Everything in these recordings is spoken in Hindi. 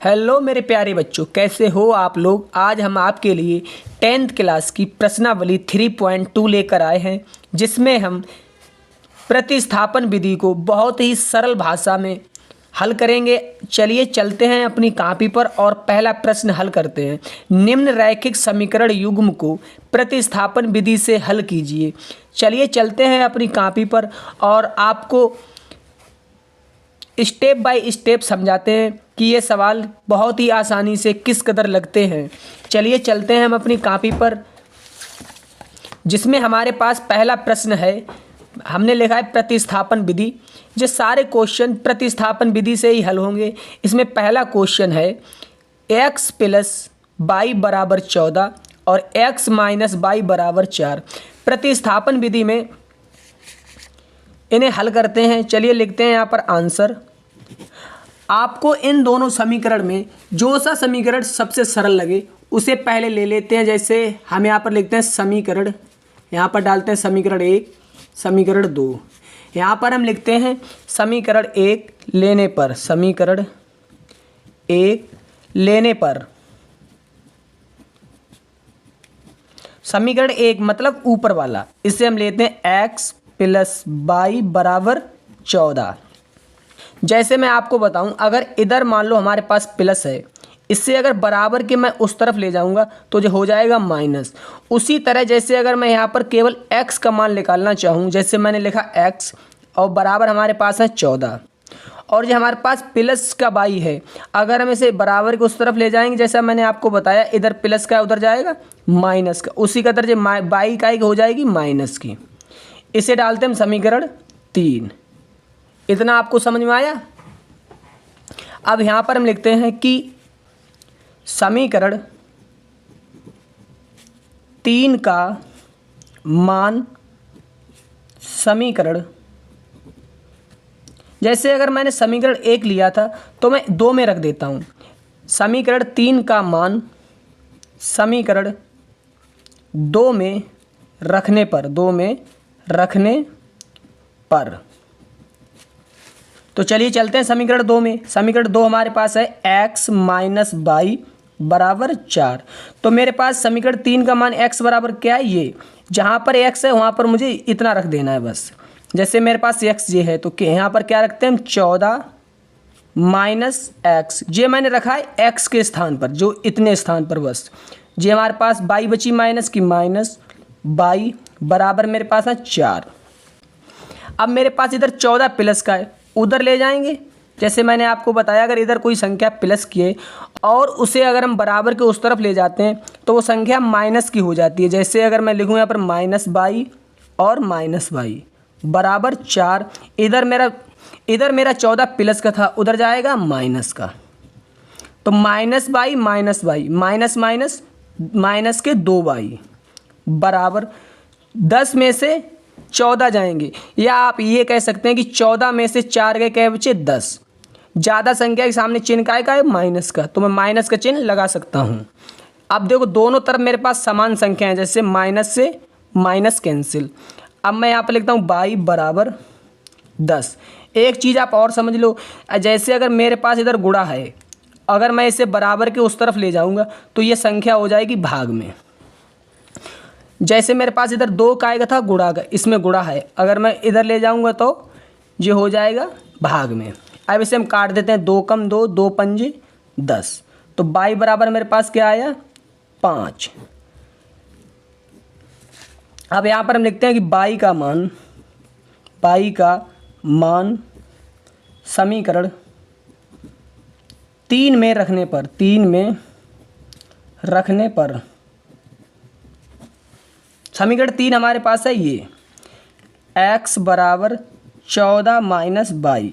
हेलो मेरे प्यारे बच्चों, कैसे हो आप लोग। आज हम आपके लिए 10th क्लास की प्रश्नावली 3.2 लेकर आए हैं, जिसमें हम प्रतिस्थापन विधि को बहुत ही सरल भाषा में हल करेंगे। चलिए चलते हैं अपनी कॉपी पर और पहला प्रश्न हल करते हैं। निम्न रैखिक समीकरण युग्म को प्रतिस्थापन विधि से हल कीजिए। चलिए चलते हैं अपनी कॉपी पर और आपको स्टेप बाय स्टेप समझाते हैं कि ये सवाल बहुत ही आसानी से किस कदर लगते हैं। चलिए चलते हैं हम अपनी कॉपी पर, जिसमें हमारे पास पहला प्रश्न है। हमने लिखा है प्रतिस्थापन विधि। ये सारे क्वेश्चन प्रतिस्थापन विधि से ही हल होंगे। इसमें पहला क्वेश्चन है x प्लस वाई बराबर 14 और x माइनस वाई बराबर 4। प्रतिस्थापन विधि में इन्हें हल करते हैं। चलिए लिखते हैं यहाँ पर आंसर। आपको इन दोनों समीकरण में जो सा समीकरण सबसे सरल लगे उसे पहले ले लेते हैं। जैसे हम यहाँ पर लिखते हैं समीकरण, यहाँ पर डालते हैं समीकरण 1, समीकरण 2। यहाँ पर हम लिखते हैं समीकरण 1 लेने पर, समीकरण 1 लेने पर, समीकरण 1 मतलब ऊपर वाला, इससे हम लेते हैं x प्लस वाई बराबर 14। जैसे मैं आपको बताऊं, अगर इधर मान लो हमारे पास प्लस है, इससे अगर बराबर के मैं उस तरफ ले जाऊंगा तो जो हो जाएगा माइनस। उसी तरह जैसे अगर मैं यहाँ पर केवल x का मान निकालना चाहूँ, जैसे मैंने लिखा x और बराबर हमारे पास है 14, और जो हमारे पास प्लस का y है, अगर हम इसे बराबर के उस तरफ ले जाएंगे, जैसा मैंने आपको बताया, इधर प्लस का उधर जाएगा माइनस का, उसी का दर्जे y का हो जाएगी माइनस की। इसे डालते हम समीकरण 3। इतना आपको समझ में आया। अब यहाँ पर हम लिखते हैं कि समीकरण 3 का मान, समीकरण, जैसे अगर मैंने समीकरण 1 लिया था तो मैं 2 में रख देता हूँ। समीकरण 3 का मान समीकरण 2 में रखने पर, 2 में रखने पर, तो चलिए चलते हैं समीकरण 2 में। समीकरण 2 हमारे पास है x माइनस वाई बराबर 4। तो मेरे पास समीकरण 3 का मान x बराबर क्या है, ये जहाँ पर x है वहाँ पर मुझे इतना रख देना है बस। जैसे मेरे पास x ये है तो यहाँ पर क्या रखते हैं हम 14 माइनस x, ये मैंने रखा है x के स्थान पर, जो इतने स्थान पर बस। ये हमारे पास y बची माइनस की, माइनस y बराबर मेरे पास है 4। अब मेरे पास इधर 14 प्लस का है, उधर ले जाएंगे। जैसे मैंने आपको बताया, अगर इधर कोई संख्या प्लस की है और उसे अगर हम बराबर के उस तरफ ले जाते हैं तो वो संख्या माइनस की हो जाती है। जैसे अगर मैं लिखूँ यहाँ पर माइनस वाई और माइनस वाई बराबर 4। इधर मेरा 14 प्लस का था, उधर जाएगा माइनस का, तो minus Y minus Y, minus minus minus के 2y बराबर 10 में से 14 जाएंगे, या आप ये कह सकते हैं कि 14 में से 4 गए, क्या बचे 10। ज़्यादा संख्या के सामने चिन्ह का है माइनस का, तो मैं माइनस का चिन्ह लगा सकता हूँ। अब देखो दोनों तरफ मेरे पास समान संख्या है, जैसे माइनस से माइनस कैंसिल। अब मैं यहाँ पर लिखता हूँ y बराबर 10। एक चीज़ आप और समझ लो, जैसे अगर मेरे पास इधर गुणा है, अगर मैं इसे बराबर के उस तरफ ले जाऊँगा तो ये संख्या हो जाएगी भाग में। जैसे मेरे पास इधर 2 का आएगा था गुणा का, इसमें गुणा है, अगर मैं इधर ले जाऊंगा तो ये हो जाएगा भाग में। अब इसे हम काट देते हैं, 2 कम 2, 2 पंजे 10, तो y बराबर मेरे पास क्या आया 5। अब यहाँ पर हम लिखते हैं कि y का मान समीकरण 3 में रखने पर, 3 में रखने पर, समीकरण 3 हमारे पास है ये x बराबर 14 माइनस वाई,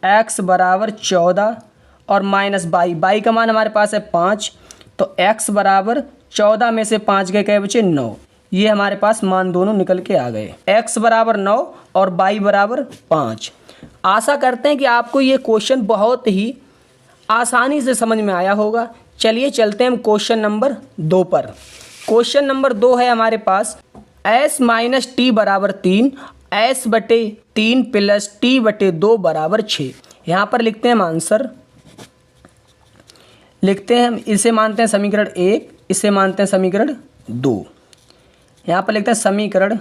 x बराबर 14 और माइनस y का मान हमारे पास है 5, तो x बराबर 14 में से 5 गए, क्या बचे 9। ये हमारे पास मान दोनों निकल के आ गए, x बराबर 9 और y बराबर 5। आशा करते हैं कि आपको ये क्वेश्चन बहुत ही आसानी से समझ में आया होगा। चलिए चलते हैं हम क्वेश्चन नंबर 2 पर। क्वेश्चन नंबर 2 है हमारे पास s माइनस टी बराबर 3, s बटे 3 प्लस टी बटे 2 बराबर 6। यहाँ पर लिखते हैं हम आंसर। लिखते हैं हम, इसे मानते हैं समीकरण 1, इसे मानते हैं समीकरण 2। यहाँ पर लिखते हैं समीकरण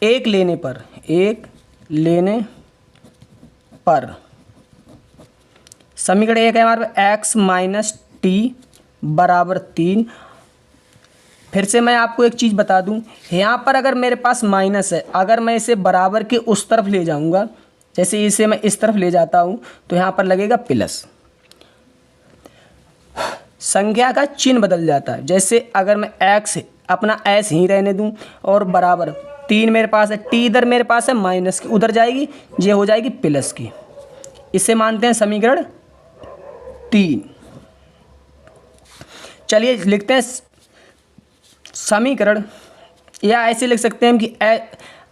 1 लेने पर, 1 लेने पर समीकरण 1 है हमारे x माइनस टी बराबर 3। फिर से मैं आपको एक चीज़ बता दूं, यहाँ पर अगर मेरे पास माइनस है, अगर मैं इसे बराबर के उस तरफ ले जाऊंगा, जैसे इसे मैं इस तरफ ले जाता हूं, तो यहाँ पर लगेगा प्लस, संख्या का चिन्ह बदल जाता है। जैसे अगर मैं x अपना s ही रहने दूं और बराबर 3 मेरे पास है, t इधर मेरे पास है माइनस की, उधर जाएगी, ये हो जाएगी प्लस की। इसे मानते हैं समीकरण 3। चलिए लिखते हैं समीकरण, या ऐसे लिख सकते हैं कि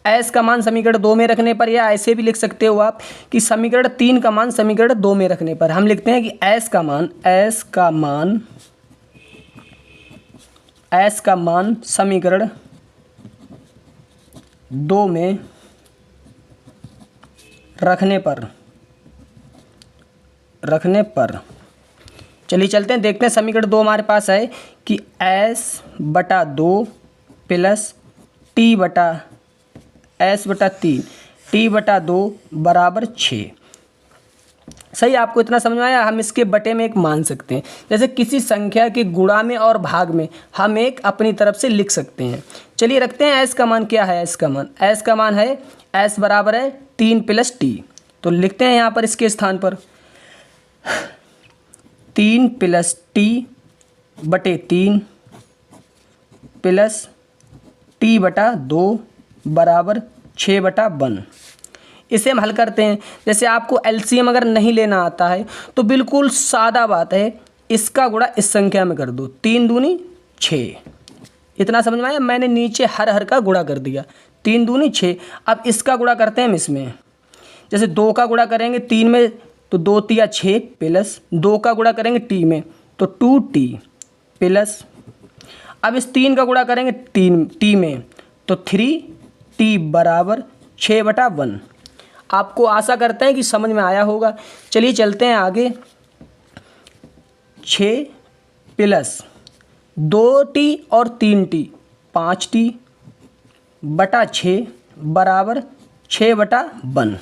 एस का मान समीकरण 2 में रखने पर, या ऐसे भी लिख सकते हो आप कि समीकरण 3 का मान समीकरण 2 में रखने पर। हम लिखते हैं कि एस का मान समीकरण 2 में रखने पर चलिए चलते हैं, देखते हैं समीकरण 2 हमारे पास है कि s/2 प्लस s/3 t/2 बराबर 6। सही, आपको इतना समझ में आया। हम इसके बटे में एक मान सकते हैं, जैसे किसी संख्या के गुणा में और भाग में हम एक अपनी तरफ से लिख सकते हैं। चलिए रखते हैं s का मान क्या है। s का मान है s बराबर है 3 + t। तो लिखते हैं यहाँ पर इसके स्थान पर 3 + t/3 प्लस t/2 बराबर 6/1। इसे हम हल करते हैं। जैसे आपको एलसीएम अगर नहीं लेना आता है तो बिल्कुल सादा बात है, इसका गुणा इस संख्या में कर दो, 3 दूनी 6। इतना समझ में आया। मैंने नीचे हर का गुणा कर दिया, 3 दूनी 6। अब इसका गुणा करते हैं हम इसमें, जैसे 2 का गुणा करेंगे 3 में तो 2 × 6 प्लस 2 का गुणा करेंगे t में तो 2t प्लस, अब इस 3 का गुणा करेंगे t में तो 3t बराबर 6/1। आपको आशा करते हैं कि समझ में आया होगा। चलिए चलते हैं आगे। 6 प्लस 2t और 3t 5t/6 बराबर 6/1।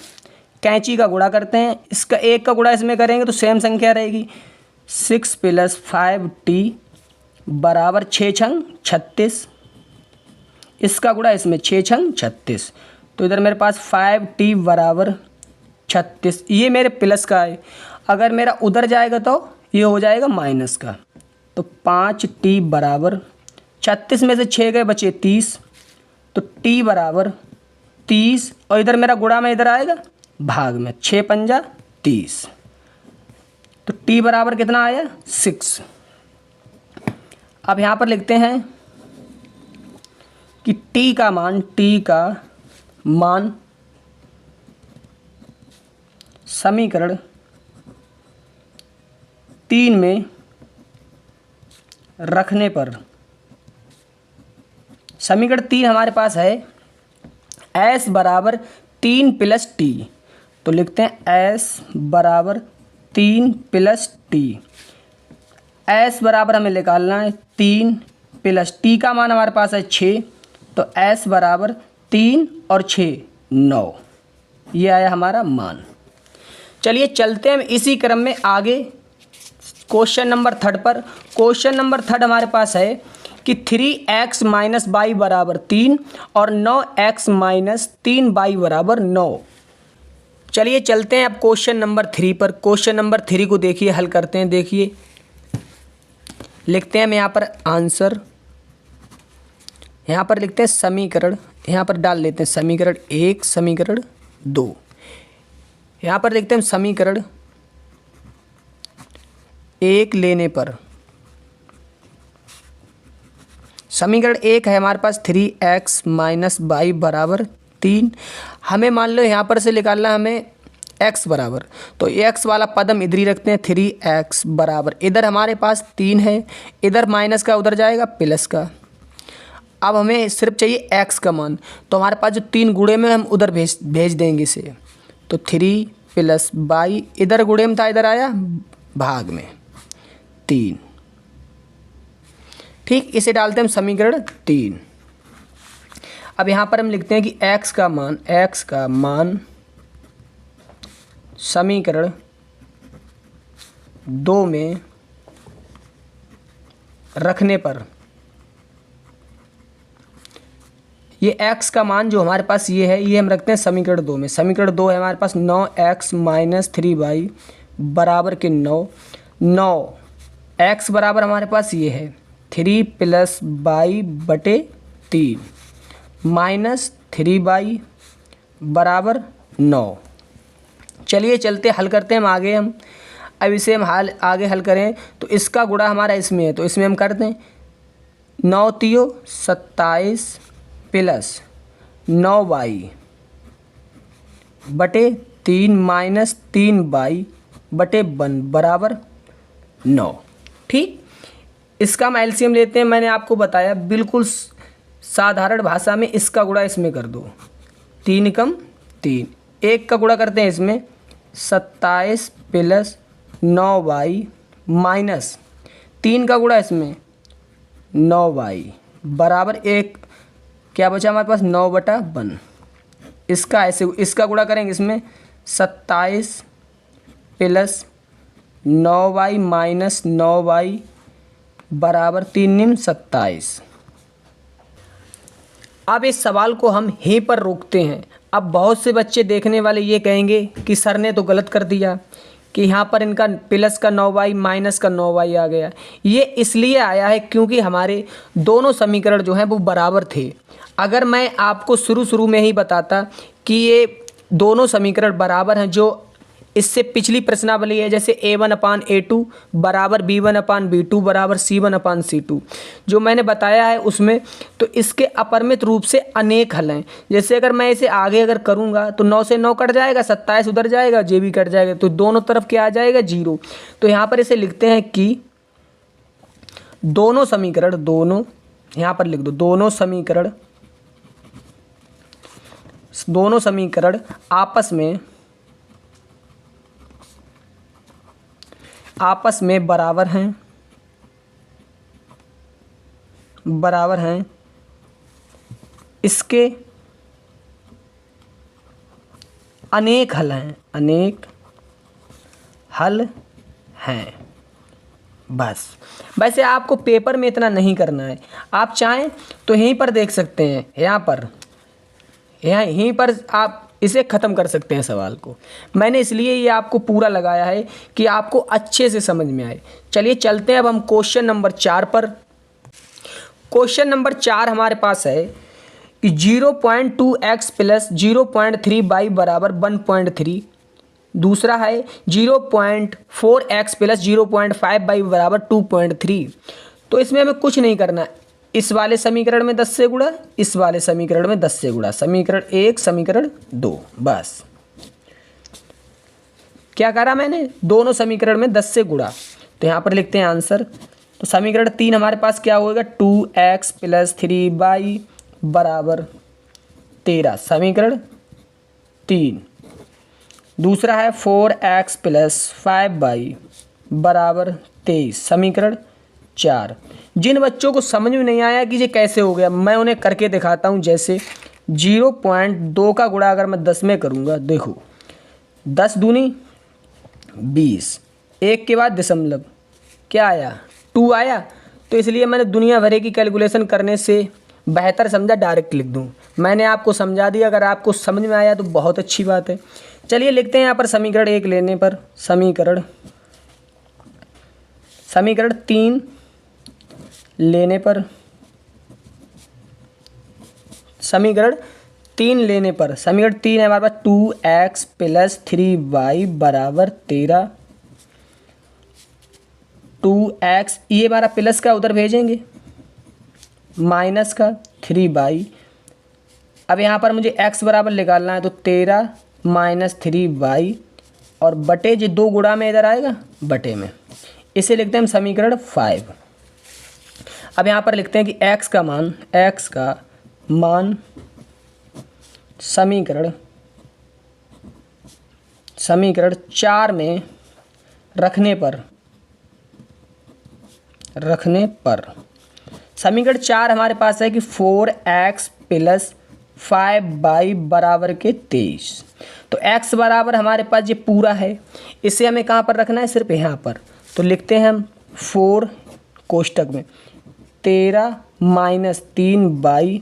कैंची का गुणा करते हैं, इसका 1 का गुणा इसमें करेंगे तो सेम संख्या रहेगी। 6 + 5t बराबर 6 × 36, इसका गुणा इसमें 6 × 36, तो इधर मेरे पास 5t बराबर 36। ये मेरे प्लस का है, अगर मेरा उधर जाएगा तो ये हो जाएगा माइनस का। तो 5t बराबर 36 में से 6 गए बचे 30, तो t बराबर 30, और इधर मेरा गुणा में इधर आएगा भाग में, 6 × 5 = 30, तो t बराबर कितना आया 6। अब यहाँ पर लिखते हैं कि t का मान समीकरण 3 में रखने पर, समीकरण 3 हमारे पास है s बराबर 3 + t। तो लिखते हैं s बराबर 3 + t। s बराबर हमें निकालना है 3 + t का मान हमारे पास है 6, तो s बराबर 3 और 6 9। ये आया हमारा मान। चलिए चलते हैं इसी क्रम में आगे क्वेश्चन नंबर 3 पर। क्वेश्चन नंबर 3 हमारे पास है कि 3x - y बराबर 3 और 9x - 3y बराबर 9। चलिए चलते हैं अब क्वेश्चन नंबर 3 पर। क्वेश्चन नंबर 3 को देखिए, हल करते हैं। देखिए लिखते हैं हम यहाँ पर आंसर, यहाँ पर लिखते हैं समीकरण, यहाँ पर डाल लेते हैं समीकरण 1 समीकरण 2। यहाँ पर लिखते हैं समीकरण 1 लेने पर, समीकरण 1 है हमारे पास 3x - y बराबर 3। हमें मान लो यहाँ पर से निकालना हमें x बराबर, तो x वाला पद हम इधर ही रखते हैं। 3x बराबर, इधर हमारे पास 3 है, इधर माइनस का उधर जाएगा प्लस का। अब हमें सिर्फ चाहिए x का मान, तो हमारे पास जो 3 गुणे में हम उधर भेज देंगे इसे। तो 3 + y, इधर गुणे में था इधर आया भाग में 3। ठीक, इसे डालते हैं हम समीकरण 3। अब यहाँ पर हम लिखते हैं कि x का मान समीकरण 2 में रखने पर ये x का मान जो हमारे पास ये है, ये हम रखते हैं समीकरण 2 में। समीकरण 2 है हमारे पास 9x - 3y बराबर के 9 x बराबर हमारे पास ये है 3 + y बटे 3 माइनस 3y बराबर 9। चलिए चलते हल करते हैं हम आगे। हम अब इसे हम आगे हल करें तो इसका गुणा हमारा इसमें है, तो इसमें हम करते हैं 9 × 27 + 9y बटे 3 माइनस 3y बटे 1 बराबर 9। ठीक, इसका हम एलसीएम लेते हैं। मैंने आपको बताया बिल्कुल साधारण भाषा में इसका गुणा इसमें कर दो। 3 × 3 1 का गुणा करते हैं इसमें 27 + 9y माइनस 3 का गुणा इसमें 9y बराबर 1। क्या बचा हमारे पास 9/1। इसका ऐसे इसका गुणा करेंगे इसमें 27 + 9y माइनस 9y बराबर 3 × 27। अब इस सवाल को हम यहीं पर रोकते हैं। अब बहुत से बच्चे देखने वाले ये कहेंगे कि सर ने तो गलत कर दिया कि यहाँ पर इनका प्लस का 9y माइनस का 9y आ गया। ये इसलिए आया है क्योंकि हमारे दोनों समीकरण जो हैं वो बराबर थे। अगर मैं आपको शुरू में ही बताता कि ये दोनों समीकरण बराबर हैं, जो इससे पिछली प्रश्नावली है, जैसे a1/a2 बराबर b1/b2 बराबर c1/c2 जो मैंने बताया है उसमें, तो इसके अपरिमित रूप से अनेक हल हैं। जैसे अगर मैं इसे आगे अगर करूँगा तो 9 से 9 कट जाएगा, 27 उधर जाएगा, जे भी कट जाएगा, तो दोनों तरफ क्या आ जाएगा 0। तो यहाँ पर इसे लिखते हैं कि दोनों यहाँ पर लिख दो दोनों समीकरण आपस में बराबर हैं। इसके अनेक हल हैं। बस, वैसे आपको पेपर में इतना नहीं करना है। आप चाहें तो यहीं पर देख सकते हैं, यहीं पर आप इसे ख़त्म कर सकते हैं सवाल को। मैंने इसलिए ये आपको पूरा लगाया है कि आपको अच्छे से समझ में आए। चलिए चलते हैं अब हम क्वेश्चन नंबर 4 पर। क्वेश्चन नंबर 4 हमारे पास है कि 0.2x + 0.3y बराबर 1.3। दूसरा है 0.4x + 0.5y बराबर 2.3। तो इसमें हमें कुछ नहीं करना है। इस वाले समीकरण में 10 से गुणा, इस वाले समीकरण में 10 से गुणा, समीकरण 1 समीकरण 2। बस क्या करा मैंने, दोनों समीकरण में 10 से गुणा। तो यहाँ पर लिखते हैं आंसर। तो समीकरण 3 हमारे पास क्या होगा, 2x + 3y बराबर 13, समीकरण 3। दूसरा है 4x + 5y बराबर 23, समीकरण 4। जिन बच्चों को समझ में नहीं आया कि ये कैसे हो गया, मैं उन्हें करके दिखाता हूँ। जैसे 0.2 का गुणा अगर मैं 10 में करूँगा, देखो 10 दूनी 20, 1 के बाद दशमलव क्या आया 2 आया। तो इसलिए मैंने दुनिया भर की कैलकुलेशन करने से बेहतर समझा डायरेक्ट लिख दूँ। मैंने आपको समझा दिया, अगर आपको समझ में आया तो बहुत अच्छी बात है। चलिए लिखते हैं यहाँ पर समीकरण 1 लेने पर, समीकरण 3 लेने पर, समीकरण 3 है हमारे पास 2x + 3y बराबर 13। 2x ये हमारा प्लस का उधर भेजेंगे, माइनस का 3y। अब यहाँ पर मुझे x बराबर निकालना है, तो 13 माइनस 3y और बटे जो 2 गुणा में इधर आएगा बटे में, इसे लिखते हैं हम समीकरण 5। अब यहाँ पर लिखते हैं कि x का मान समीकरण 4 में रखने पर समीकरण 4 हमारे पास है कि 4x + 5y बराबर के 23। तो x बराबर हमारे पास ये पूरा है, इसे हमें कहाँ पर रखना है, सिर्फ यहाँ पर। तो लिखते हैं हम 4 कोष्टक में 13 - 3y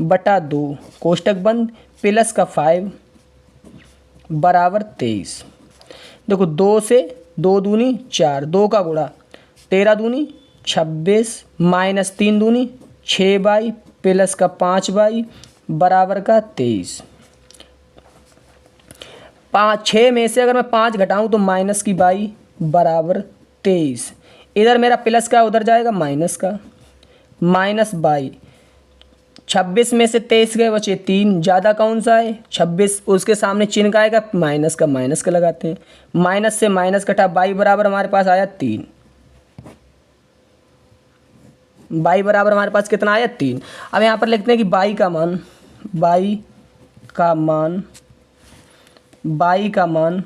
बटा 2 कोष्टक बंद प्लस का 5 बराबर 23। देखो 2 से 2 दूनी 4, 2 का गुणा 13 दूनी 26 - 3 दूनी 6y प्लस का 5y बराबर का 23। 6 में से अगर मैं 5 घटाऊँ तो माइनस की y बराबर 23। इधर मेरा प्लस का उधर जाएगा माइनस का, माइनस y। 26 में से 23 गए बचे 3, ज़्यादा कौन सा है 26, उसके सामने चिन्ह का आएगा माइनस का लगाते हैं। माइनस से माइनस कटा y बराबर हमारे पास आया 3। y बराबर हमारे पास कितना आया 3। अब यहाँ पर लिखते हैं कि y का मान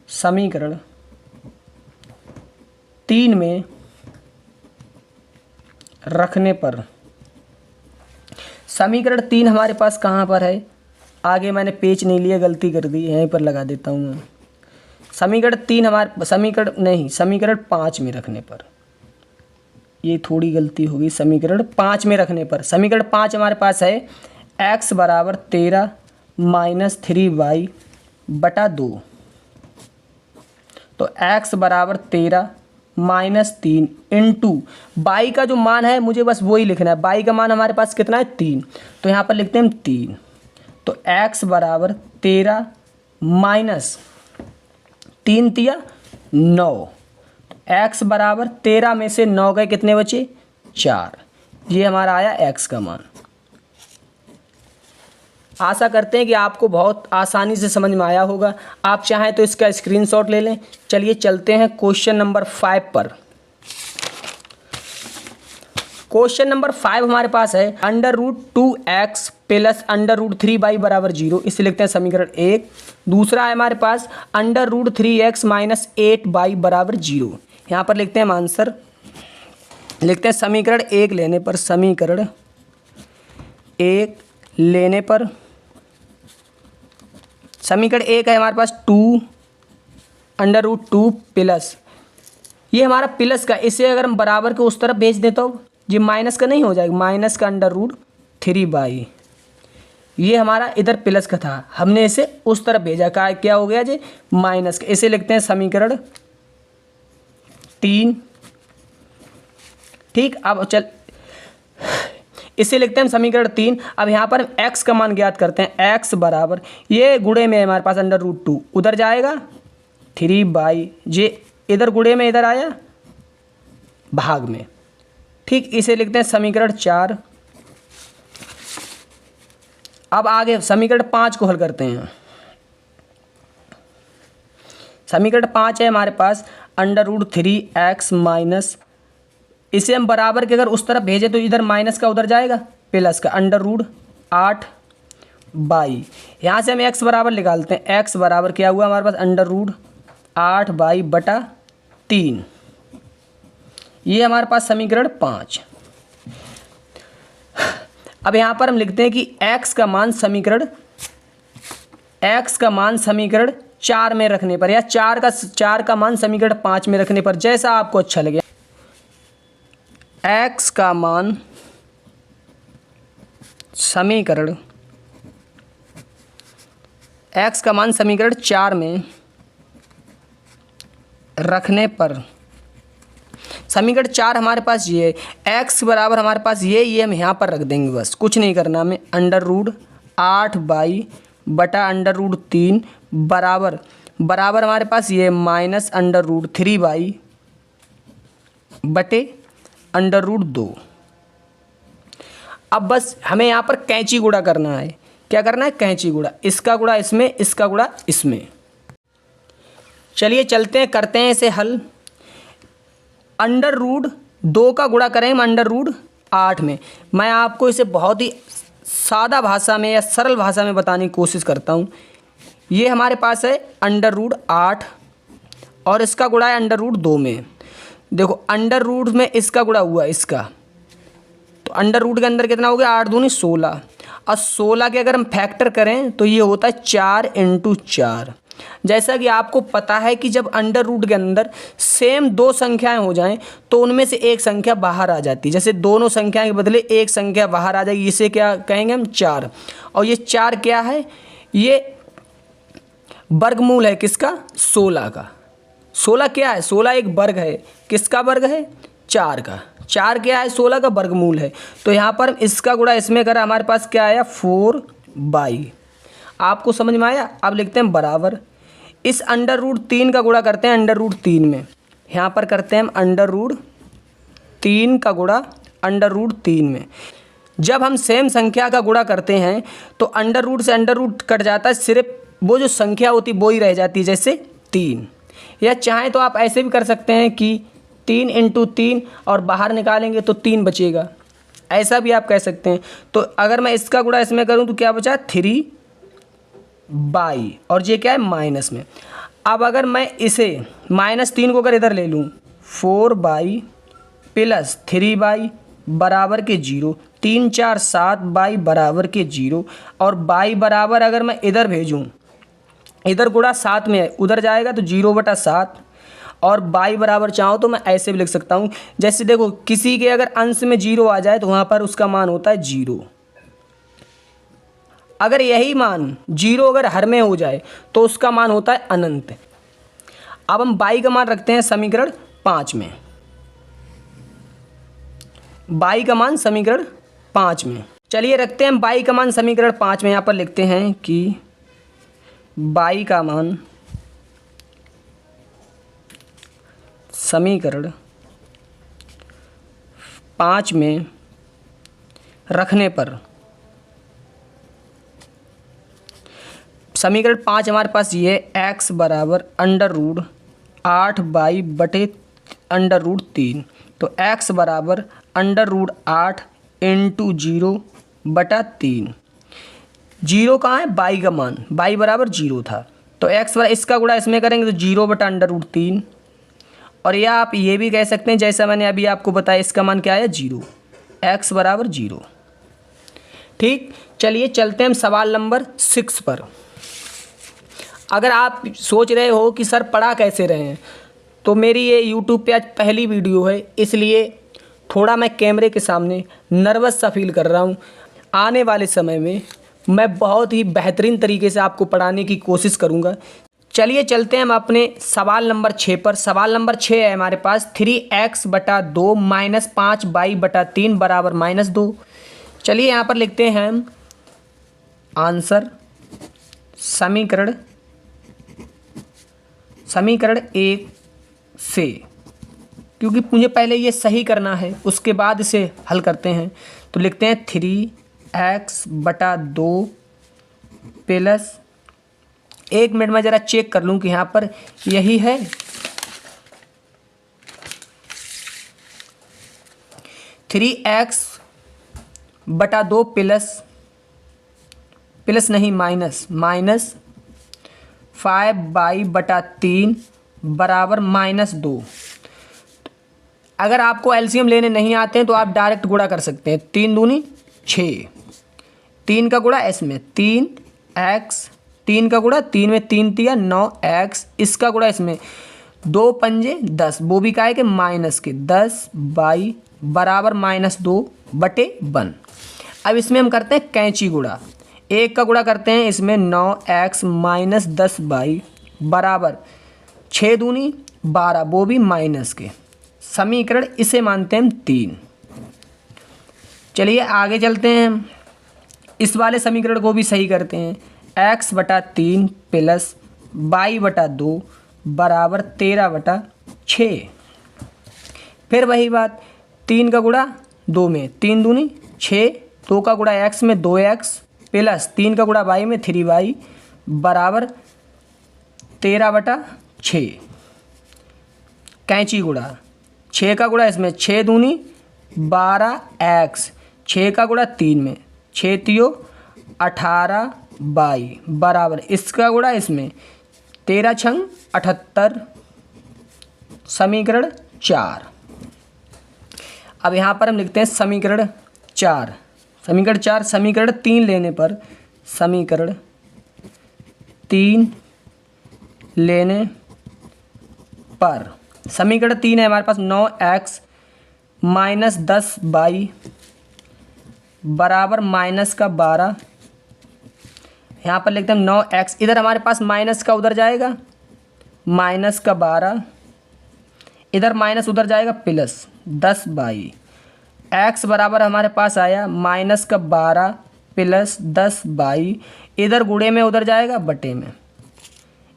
समीकरण 3 में रखने पर। समीकरण 3 हमारे पास कहाँ पर है, आगे मैंने पेज नहीं लिया, गलती कर दी, यहीं पर लगा देता हूँ मैं। समीकरण 3 समीकरण 5 में रखने पर, ये थोड़ी गलती होगी। समीकरण 5 में रखने पर, समीकरण 5 हमारे पास है x बराबर 13 - 3y बटा 2। तो x बराबर 13 - 3 इंटू y का जो मान है मुझे बस वही लिखना है। y का मान हमारे पास कितना है 3, तो यहाँ पर लिखते हैं हम 3। तो x बराबर 13 माइनस 3 तिया 9। x बराबर 13 में से 9 गए कितने बचे 4। ये हमारा आया x का मान। आशा करते हैं कि आपको बहुत आसानी से समझ में आया होगा। आप चाहें तो इसका स्क्रीनशॉट ले लें। चलिए चलते हैं क्वेश्चन नंबर 5 पर। क्वेश्चन नंबर 5 हमारे पास है √2x + √3y बराबर 0। इसे लिखते हैं समीकरण 1। दूसरा है हमारे पास √3x - 8y बराबर 0। यहाँ पर लिखते हैं हम आंसर, लिखते हैं समीकरण 1 लेने पर, समीकरण 1 लेने पर समीकरण 1 है हमारे पास 2 √2 प्लस, ये हमारा प्लस का, इसे अगर हम बराबर के उस तरफ भेज दें तो ये माइनस का नहीं हो जाएगा, माइनस का √3y। ये हमारा इधर प्लस का था, हमने इसे उस तरफ भेजा, क्या हो गया जी माइनस का। इसे लिखते हैं समीकरण 3। ठीक, अब चल इसे लिखते हैं हम समीकरण 3। अब यहाँ पर हम x का मान ज्ञात करते हैं। x बराबर, ये गुणे में है हमारे पास √2, उधर जाएगा 3y, ये इधर गुणे में इधर आया भाग में। ठीक, इसे लिखते हैं समीकरण 4। अब आगे समीकरण 5 को हल करते हैं। समीकरण 5 है हमारे पास √3x माइनस, इसे हम बराबर के अगर उस तरफ भेजें तो इधर माइनस का उधर जाएगा प्लस का √8y। यहाँ से हम x बराबर निकालते हैं। x बराबर क्या हुआ हमारे पास √8y बटा 3। ये हमारे पास समीकरण 5। अब यहाँ पर हम लिखते हैं कि x का मान समीकरण 4 में रखने पर, या 4 का मान समीकरण 5 में रखने पर, जैसा आपको अच्छा लगे। x का मान समीकरण 4 में रखने पर, समीकरण 4 हमारे पास ये है, x बराबर हमारे पास ये हम यहाँ पर रख देंगे, बस कुछ नहीं करना हमें। √8y बटा √3 बराबर हमारे पास ये माइनस √3y बटे √2। अब बस हमें यहाँ पर कैंची गुणा करना है। क्या करना है, कैंची गुणा, इसका गुणा इसमें, इसका गुणा इसमें। चलिए चलते हैं, करते हैं इसे हल। √2 का गुणा करें हम √8 में। मैं आपको इसे बहुत ही सादा भाषा में या सरल भाषा में बताने की कोशिश करता हूँ। ये हमारे पास है √8 और इसका गुणा है अंडर रूट 2 में। देखो अंडर रूट में इसका गुणा हुआ इसका, तो अंडर रूट के अंदर कितना हो गया 8 दूनी 16, और 16 के अगर हम फैक्टर करें तो ये होता है 4 × 4। जैसा कि आपको पता है कि जब अंडर रूट के अंदर सेम दो संख्याएं हो जाएं तो उनमें से एक संख्या बाहर आ जाती है। जैसे दोनों संख्याएं के बदले एक संख्या बाहर आ जाएगी, इसे क्या कहेंगे हम 4। और ये 4 क्या है, ये वर्गमूल है किसका 16 का। 16 क्या है, 16 एक वर्ग है, किसका वर्ग है 4 का। 4 क्या है 16 का वर्गमूल है। तो यहाँ पर इसका गुणा इसमें करा, हमारे पास क्या आया 4/। आपको समझ में आया। अब लिखते हैं बराबर, इस अंडर रूट 3 का गुणा करते हैं अंडर रूट 3 में। यहाँ पर करते हैं हम अंडर रूट 3 का गुणा अंडर रूट 3 में। जब हम सेम संख्या का गुणा करते हैं तो अंडर रूट से अंडर रूट कट जाता है, सिर्फ वो जो संख्या होती है वो ही रह जाती है, जैसे 3। या चाहें तो आप ऐसे भी कर सकते हैं कि 3 × 3 और बाहर निकालेंगे तो 3 बचेगा, ऐसा भी आप कह सकते हैं। तो अगर मैं इसका गुणा इसमें करूं तो क्या बचा 3/, और ये क्या है माइनस में। अब अगर मैं इसे -3 को अगर इधर ले लूँ 4/, + 3/, बराबर के 0, 3 4 7/, बराबर के 0, और y बराबर अगर मैं इधर भेजूँ, इधर गुणा 7 में है, उधर जाएगा तो 0/7, और y बराबर चाहो तो मैं ऐसे भी लिख सकता हूँ। जैसे देखो किसी के अगर अंश में 0 आ जाए तो वहाँ पर उसका मान होता है 0। अगर यही मान 0 अगर हर में हो जाए तो उसका मान होता है अनंत। अब हम y का मान रखते हैं समीकरण 5 में। y का मान समीकरण 5 में, चलिए रखते हैं हम y का मान समीकरण 5 में। यहाँ पर लिखते हैं कि y का मान समीकरण 5 में रखने पर, समीकरण 5 हमारे पास ये x बराबर अंडर रूट 8y बटे अंडर रूट 3। तो x बराबर अंडर रूट 8 × 0/3। 0 कहाँ है y का मान, y बराबर 0 था, तो x बराबर इसका गुणा इसमें करेंगे तो 0/√3। और या आप ये भी कह सकते हैं जैसा मैंने अभी आपको बताया, इसका मान क्या है 0, x बराबर 0। ठीक, चलिए चलते हैं हम सवाल नंबर 6 पर। अगर आप सोच रहे हो कि सर पढ़ा कैसे रहे हैं, तो मेरी ये यूट्यूब पे आज पहली वीडियो है, इसलिए थोड़ा मैं कैमरे के सामने नर्वस सा फील कर रहा हूँ। आने वाले समय में मैं बहुत ही बेहतरीन तरीके से आपको पढ़ाने की कोशिश करूँगा। चलिए चलते हैं हम अपने सवाल नंबर 6 पर। सवाल नंबर 6 है हमारे पास 3x/2 - 5y/3 बराबर -2। चलिए यहाँ पर लिखते हैं हम आंसर समीकरण 1 से, क्योंकि मुझे पहले ये सही करना है उसके बाद इसे हल करते हैं। तो लिखते हैं 3x/2 प्लस, 1 मिनट में ज़रा चेक कर लूँ कि यहाँ पर यही है। 3x/2 प्लस नहीं माइनस 5y/3 बराबर -2। अगर आपको एलसीएम लेने नहीं आते हैं तो आप डायरेक्ट गुणा कर सकते हैं। 3 दूनी 6, 3 का गुणा इसमें 3x, 3 का गुणा 3 में 3 तिया 9x, इसका गुणा इसमें 2 पंजे 10, वो भी का है कि माइनस के 10y बराबर -2/1। अब इसमें हम करते हैं कैंची गुणा। 1 का गुणा करते हैं इसमें 9x - 10y बराबर 6 दूनी 12, वो भी माइनस के। समीकरण इसे मानते हैं हम 3। चलिए आगे चलते हैं, इस वाले समीकरण को भी सही करते हैं। x/3 प्लस y/2 बराबर 13/6। फिर वही बात, 3 का गुणा 2 में 3 दूनी 6, 2 का गुणा x में 2x प्लस 3 का गुणा y में 3y बराबर 13/6। कैंची गुणा 6 का गुणा इसमें 6 दूनी 12x, 6 का गुणा 3 में 6 तियो 18y बराबर इसका गुणा इसमें 13 छंग 78 समीकरण 4। अब यहाँ पर हम लिखते हैं समीकरण 4। समीकरण 3 लेने पर, समीकरण 3 लेने पर, समीकरण 3 है हमारे पास 9x माइनस 10y बराबर माइनस का 12। यहाँ पर लिखते हैं 9x, इधर हमारे पास माइनस का उधर जाएगा माइनस का 12, इधर माइनस उधर जाएगा प्लस 10y। x बराबर हमारे पास आया माइनस का 12 प्लस 10y, इधर गुणे में उधर जाएगा बटे में।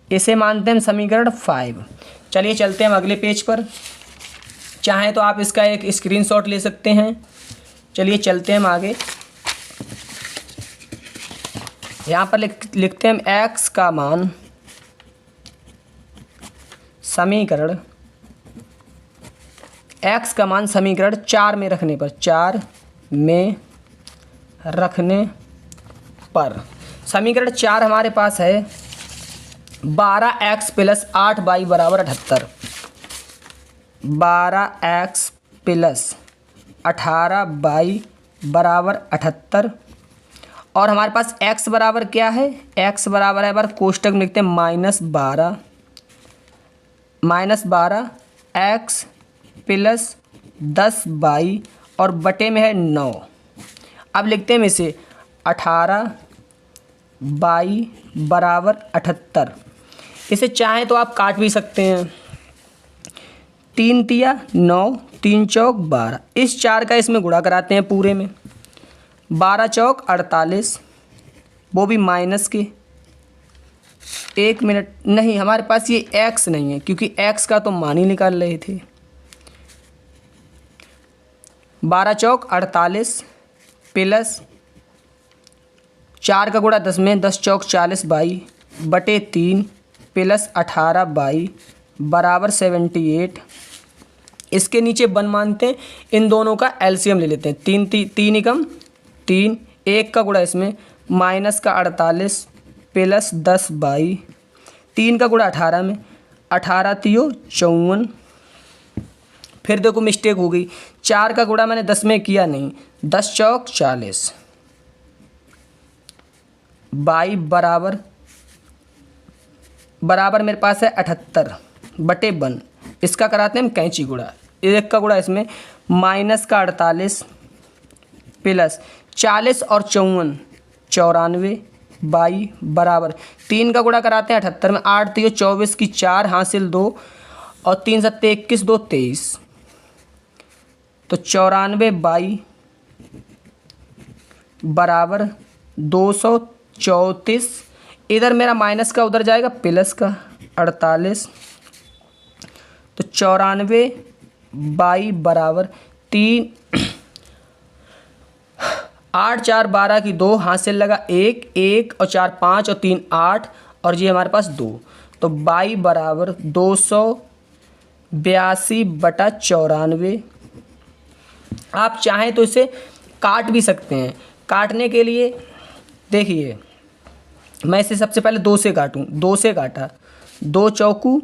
इसे मानते हैं समीकरण 5। चलिए चलते हैं हम अगले पेज पर। चाहें तो आप इसका एक स्क्रीनशॉट ले सकते हैं। चलिए चलते हैं हम आगे। यहाँ पर लिखते हैं हम x का मान समीकरण समीकरण 4 में रखने पर, 4 में रखने पर समीकरण 4 हमारे पास है 12x प्लस 8y बराबर 78। 12x प्लस 18y बराबर 78। और हमारे पास x बराबर क्या है, x बराबर है बार कोष्टक में लिखते हैं -12 x प्लस 10y और बटे में है 9। अब लिखते हैं इसे 18y बराबर 78। इसे चाहें तो आप काट भी सकते हैं। 3 तिया 9, 3 चौक 12, इस 4 का इसमें गुणा कराते हैं पूरे में। 12 चौक 48, वो भी माइनस के। 1 मिनट, नहीं हमारे पास ये x नहीं है क्योंकि x का तो मान ही निकाल रहे थे। 12 चौक 48 प्लस 4 का गुणा 10 में, 10 चौक 40y बटे 3 प्लस 18y बराबर 78। इसके नीचे 1 मानते हैं, इन दोनों का एलसीएम ले लेते हैं। 3 एकम 3, 1 का गुणा इसमें माइनस का 48 प्लस 10y, 3 का गुणा 18 में, 18 तियो 54। फिर देखो मिस्टेक हो गई, 4 का गुणा मैंने 10 में किया नहीं, 10 चौक 40 y बराबर मेरे पास है 78 बटे 1। इसका कराते हैं हम कैंची गुणा। 1 का गुणा इसमें माइनस का 48 प्लस 40 और 54 94 y बराबर 3 का गुणा कराते हैं 78 में, 8 तियो 24 की 4 हासिल 2 और 3 सत्ते 21 2 23, तो 94 y बराबर 234। इधर मेरा माइनस का उधर जाएगा प्लस का 48, तो 94 y बराबर 3, 8 4 12 की 2 हासिल लगा 1 1 और 4 5 और 3 8 और ये हमारे पास 2, तो y बराबर 282 बटा 94। आप चाहें तो इसे काट भी सकते हैं। काटने के लिए देखिए, मैं इसे सबसे पहले 2 से काटूं। 2 से काटा, 2 चौकू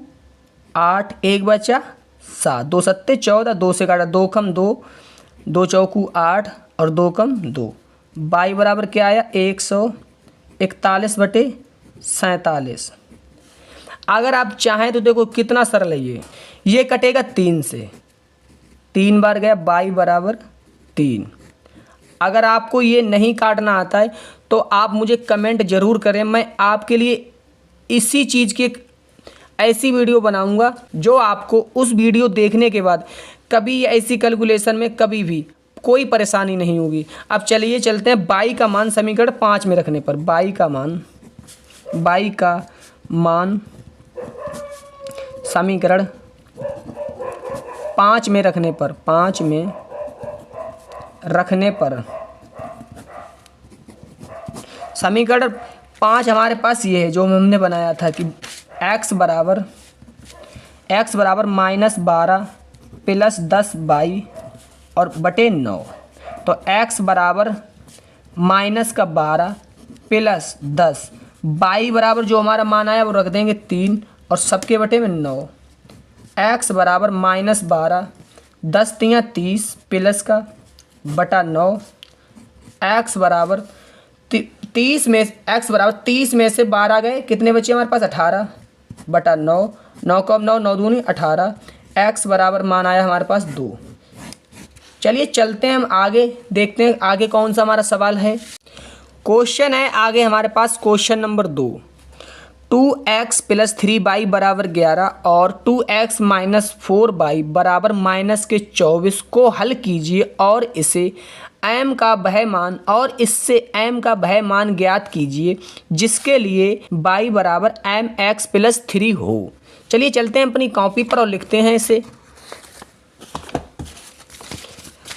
8, 1 बचा 7, 2 सत्ते 14, 2 से काटा 2 कम 2, 2 चौकू 8 और 2 कम 2, y बराबर क्या आया 141 बटे 47। अगर आप चाहें तो देखो कितना सरल है ये कटेगा 3 से, 3 बार गया y बराबर 3। अगर आपको ये नहीं काटना आता है तो आप मुझे कमेंट ज़रूर करें, मैं आपके लिए इसी चीज़ की एक ऐसी वीडियो बनाऊंगा जो आपको उस वीडियो देखने के बाद कभी ऐसी कैलकुलेशन में कभी भी कोई परेशानी नहीं होगी। अब चलिए चलते हैं y का मान समीकरण 5 में रखने पर। y का मान समीकरण 5 में रखने पर, 5 में रखने पर समीकरण 5 हमारे पास ये है जो हमने बनाया था कि x बराबर -12 प्लस 10y और बटे 9, तो x बराबर माइनस का 12 प्लस 10, y बराबर जो हमारा मान आया वो रख देंगे 3 और सबके बटे में 9, x बराबर -12, 10 तियाँ 30 प्लस का बटा 9, x बराबर 30 में से 12 गए, कितने बचे हमारे पास 18 बटा 9, 9 को 9 दूनी 18, x बराबर मान आया हमारे पास 2। चलिए चलते हैं हम आगे, देखते हैं आगे कौन सा हमारा सवाल है। क्वेश्चन है आगे हमारे पास क्वेश्चन नंबर 2, 2x + 3y बराबर 11 और 2x - 4y बराबर -24 को हल कीजिए और इससे m का वह मान ज्ञात कीजिए जिसके लिए y बराबर mx + 3 हो। चलिए चलते हैं अपनी कॉपी पर और लिखते हैं इसे।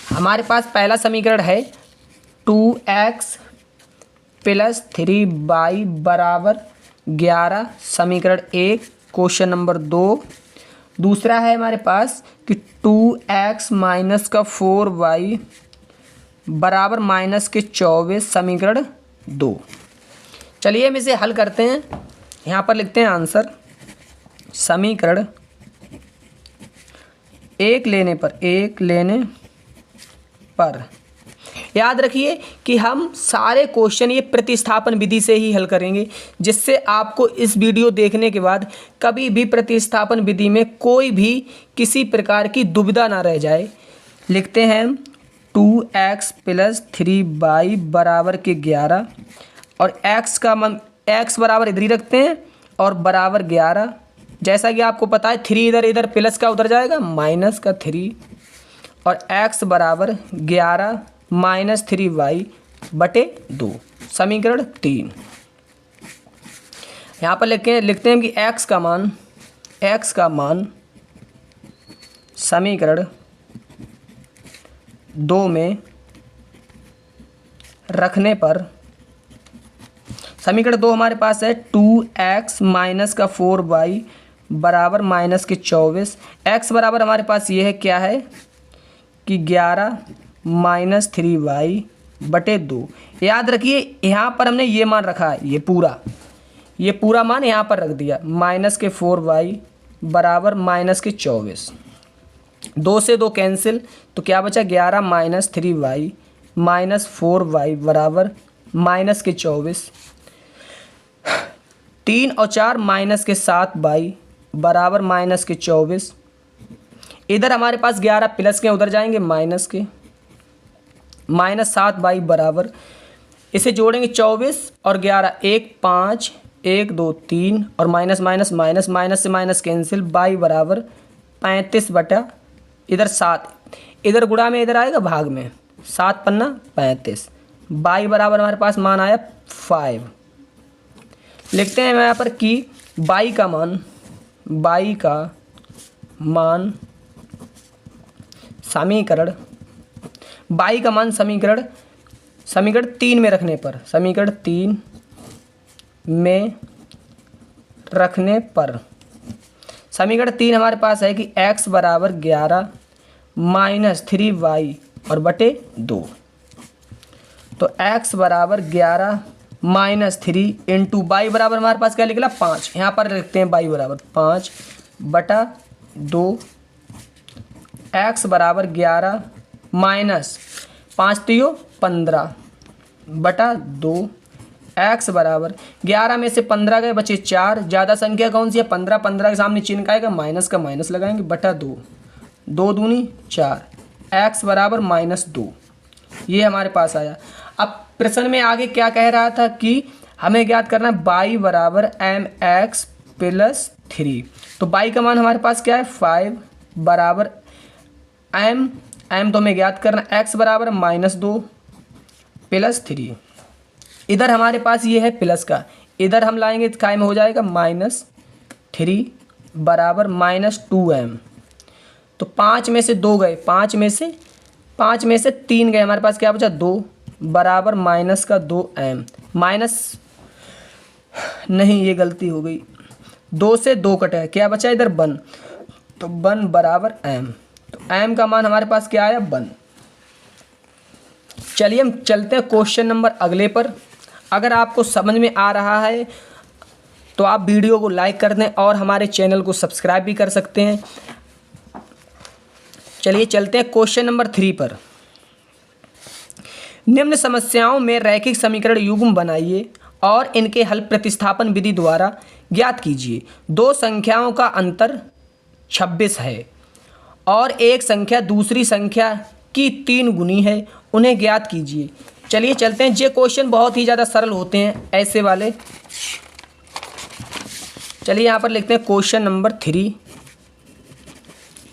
हमारे पास पहला समीकरण है 2x + 3y बराबर 11, समीकरण 1 क्वेश्चन नंबर 2। दूसरा है हमारे पास कि 2x - 4y बराबर -24, समीकरण 2। चलिए हम इसे हल करते हैं। यहाँ पर लिखते हैं आंसर। समीकरण 1 लेने पर याद रखिए कि हम सारे क्वेश्चन ये प्रतिस्थापन विधि से ही हल करेंगे, जिससे आपको इस वीडियो देखने के बाद कभी भी प्रतिस्थापन विधि में कोई भी किसी प्रकार की दुविधा ना रह जाए। लिखते हैं 2x + 3y बराबर के 11 और x का मान x बराबर इधर ही रखते हैं और बराबर 11। जैसा कि आपको पता है 3 इधर प्लस का उधर जाएगा माइनस का 3 और x बराबर 11 - 3y बटे 2, समीकरण 3। यहाँ पर लिखते हैं कि x का मान समीकरण 2 में रखने पर, समीकरण 2 हमारे पास है 2x - 4y बराबर -24, x बराबर हमारे पास ये है क्या है कि 11 - 3y बटे 2। याद रखिए यहाँ पर हमने ये मान रखा है, ये पूरा मान यहाँ पर रख दिया, -4y बराबर -24। 2 से 2 कैंसिल तो क्या बचा 11 - 3y -4y बराबर -24। 3 और 4 -7y बराबर -24। इधर हमारे पास 11 प्लस के उधर जाएंगे माइनस के, -7y बराबर, इसे जोड़ेंगे 24 और 11 1 5 1 2 3 और माइनस से माइनस कैंसिल, y बराबर 35 बटा इधर 7, इधर गुणा में इधर आएगा भाग में, 7 पन्ना 35, y बराबर हमारे पास मान आया 5। लिखते हैं यहाँ पर कि y का मान समीकरण समीकरण 3 में रखने पर, समीकरण 3 में रखने पर समीकरण 3 हमारे पास है कि x बराबर 11 - 3y और बटे 2। तो x बराबर 11 - 3 इंटू y बराबर हमारे पास क्या निकला 5, यहाँ पर लिखते हैं y बराबर 5 बटा 2, x बराबर 11 माइनस 5 3 15 बटा 2, x बराबर 11 में से 15 गए बचे 4, ज़्यादा संख्या कौन सी है 15, 15 के सामने चिन्ह का आएगा माइनस का माइनस लगाएंगे बटा 2, 2 दूनी 4, x बराबर -2। ये हमारे पास आया। अब प्रश्न में आगे क्या कह रहा था कि हमें ज्ञात करना y बराबर mx + 3। तो y का मान हमारे पास क्या है 5 बराबर m तो हमें ज्ञात करना x बराबर -2 + 3। इधर हमारे पास ये है प्लस का, इधर हम लाएंगे तो काय में हो जाएगा -3 बराबर -2m। तो 5 में से 2 गए, 5 में से 3 गए, हमारे पास क्या बचा 2 बराबर -2m माइनस नहीं, ये गलती हो गई, 2 से 2 कटे, क्या बचा इधर 1, तो 1 बराबर m। तो m का मान हमारे पास क्या आया 1। चलिए हम चलते हैं क्वेश्चन नंबर अगले पर। अगर आपको समझ में आ रहा है तो आप वीडियो को लाइक कर दें और हमारे चैनल को सब्सक्राइब भी कर सकते हैं। चलिए चलते हैं क्वेश्चन नंबर 3 पर। निम्न समस्याओं में रैखिक समीकरण युग्म बनाइए और इनके हल प्रतिस्थापन विधि द्वारा ज्ञात कीजिए। दो संख्याओं का अंतर 26 है और एक संख्या दूसरी संख्या की 3 गुनी है, उन्हें ज्ञात कीजिए। चलिए चलते हैं। ये क्वेश्चन बहुत ही ज़्यादा सरल होते हैं ऐसे वाले। चलिए यहाँ पर लिखते हैं क्वेश्चन नंबर 3।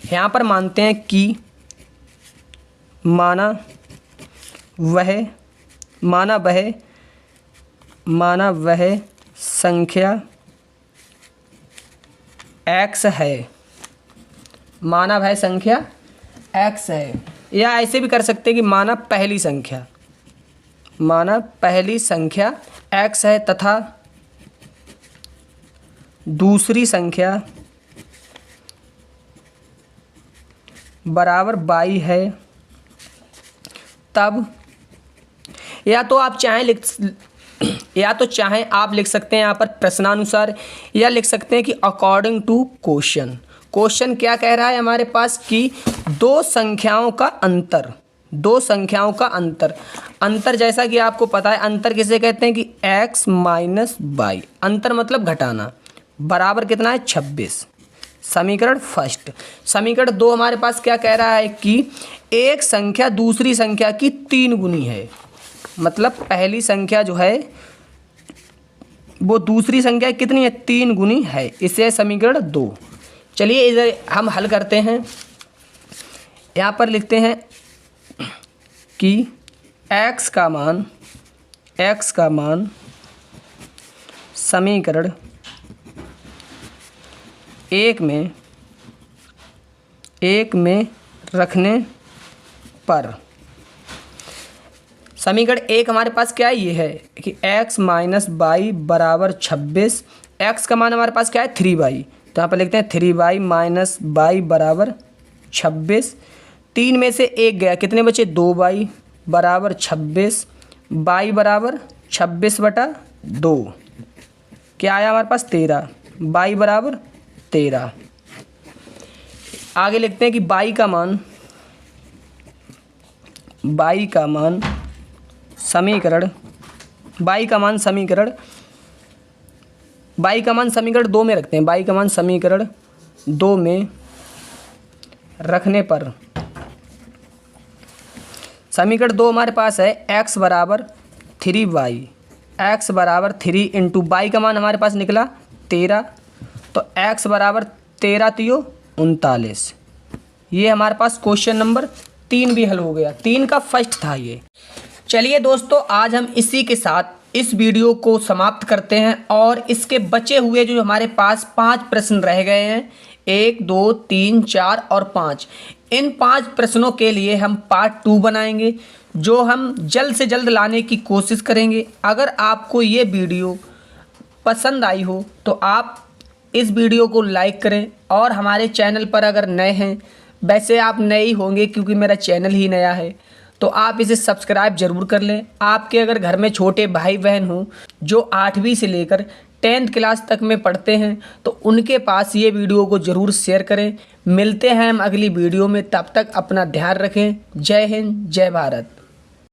यहाँ पर मानते हैं कि माना वह संख्या x है। माना वह संख्या x है, या ऐसे भी कर सकते हैं कि माना पहली संख्या x है तथा दूसरी संख्या बराबर y है। तब या तो चाहें आप लिख सकते हैं यहाँ पर प्रश्नानुसार, या लिख सकते हैं कि अकॉर्डिंग टू क्वेश्चन। क्वेश्चन क्या कह रहा है हमारे पास कि दो संख्याओं का अंतर जैसा कि आपको पता है, अंतर किसे कहते हैं कि x माइनस वाई, अंतर मतलब घटाना, बराबर कितना है 26। समीकरण फर्स्ट। समीकरण 2 हमारे पास क्या कह रहा है कि एक संख्या दूसरी संख्या की 3 गुनी है, मतलब पहली संख्या जो है वो दूसरी संख्या कितनी है, 3 गुनी है। इसे समीकरण 2। चलिए इधर हम हल करते हैं। यहाँ पर लिखते हैं कि x का मान समीकरण 1 में रखने पर, समीकरण 1 हमारे पास क्या है, ये है कि x माइनस वाई बराबर 26। x का मान हमारे पास क्या है 3y, तो यहाँ पर लिखते हैं 3y माइनस वाई बराबर 26। 3 में से 1 गया, कितने बचे 2y बराबर 26। y बराबर 26/2, क्या आया हमारे पास 13, y बराबर 13। आगे लिखते हैं कि y का मान समीकरण 2 में रखते हैं। y का मान समीकरण 2 में रखने पर, समीकरण 2 हमारे पास है x बराबर 3y, x बराबर 3 इंटू y का मान हमारे पास निकला 13, तो x बराबर 13 3 39। ये हमारे पास क्वेश्चन नंबर 3 भी हल हो गया। 3 का फर्स्ट था ये। चलिए दोस्तों, आज हम इसी के साथ इस वीडियो को समाप्त करते हैं और इसके बचे हुए जो हमारे पास 5 प्रश्न रह गए हैं, 1 2 3 4 और 5, इन 5 प्रश्नों के लिए हम पार्ट 2 बनाएंगे, जो हम जल्द से जल्द लाने की कोशिश करेंगे। अगर आपको ये वीडियो पसंद आई हो तो आप इस वीडियो को लाइक करें, और हमारे चैनल पर अगर नए हैं, वैसे आप नए ही होंगे क्योंकि मेरा चैनल ही नया है, तो आप इसे सब्सक्राइब ज़रूर कर लें। आपके अगर घर में छोटे भाई बहन हों जो 8वीं से लेकर 10th क्लास तक में पढ़ते हैं, तो उनके पास ये वीडियो को ज़रूर शेयर करें। मिलते हैं हम अगली वीडियो में, तब तक अपना ध्यान रखें। जय हिंद, जय भारत।